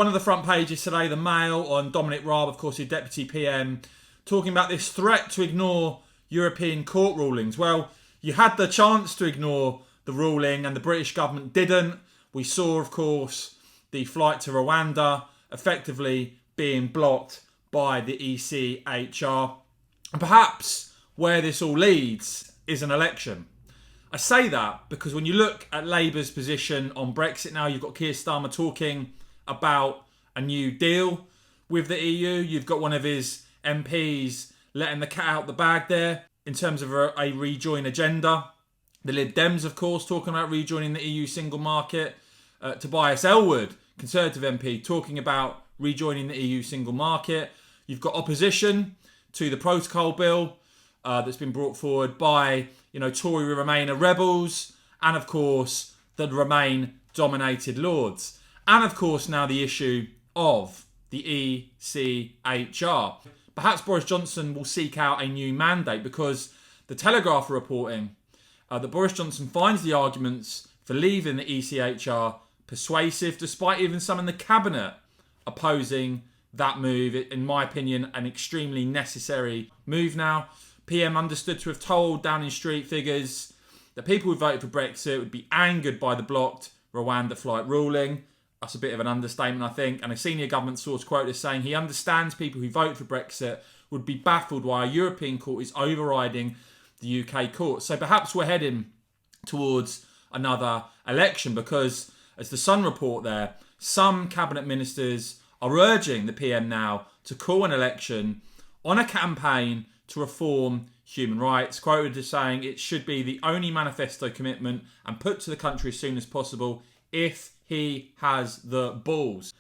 One of the front pages today, the Mail, on Dominic Raab, of course, your Deputy PM, talking about this threat to ignore European court rulings. Well, you had the chance to ignore the ruling and the British government didn't. We saw, of course, the flight to Rwanda effectively being blocked by the ECHR. And perhaps where this all leads is an election. I say that because when you look at Labour's position on Brexit now, you've got Keir Starmer talking about a new deal with the EU. You've got one of his MPs letting the cat out the bag there in terms of a rejoin agenda. The Lib Dems, of course, talking about rejoining the EU single market. Tobias Ellwood, Conservative MP, talking about rejoining the EU single market. You've got opposition to the protocol bill that's been brought forward by, Tory Remainer rebels, and of course the Remain-dominated Lords. And of course now the issue of the ECHR. Perhaps Boris Johnson will seek out a new mandate, because the Telegraph are reporting that Boris Johnson finds the arguments for leaving the ECHR persuasive, despite even some in the cabinet opposing that move. In my opinion, an extremely necessary move now. PM understood to have told Downing Street figures that people who voted for Brexit would be angered by the blocked Rwanda flight ruling. That's a bit of an understatement, I think. And a senior government source quoted as saying he understands people who voted for Brexit would be baffled why a European court is overriding the UK court. So perhaps we're heading towards another election, because, as the Sun report there, some cabinet ministers are urging the PM now to call an election on a campaign to reform human rights, quoted as saying it should be the only manifesto commitment and put to the country as soon as possible if he has the balls.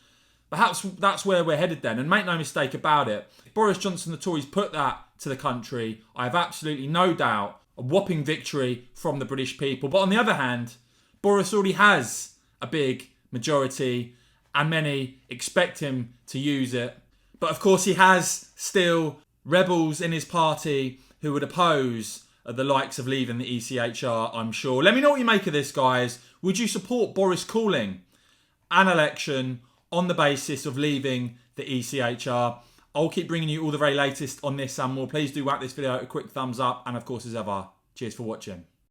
Perhaps that's where we're headed then, and make no mistake about it, Boris Johnson, the Tories, put that to the country, I have absolutely no doubt, a whopping victory from the British people. But on the other hand, Boris already has a big majority and many expect him to use it. But of course he has still rebels in his party who would oppose the likes of leaving the ECHR, I'm sure. Let me know what you make of this, guys. Would you support Boris calling an election on the basis of leaving the ECHR? I'll keep bringing you all the very latest on this and more. Please do whack this video a quick thumbs up. And of course, as ever, cheers for watching.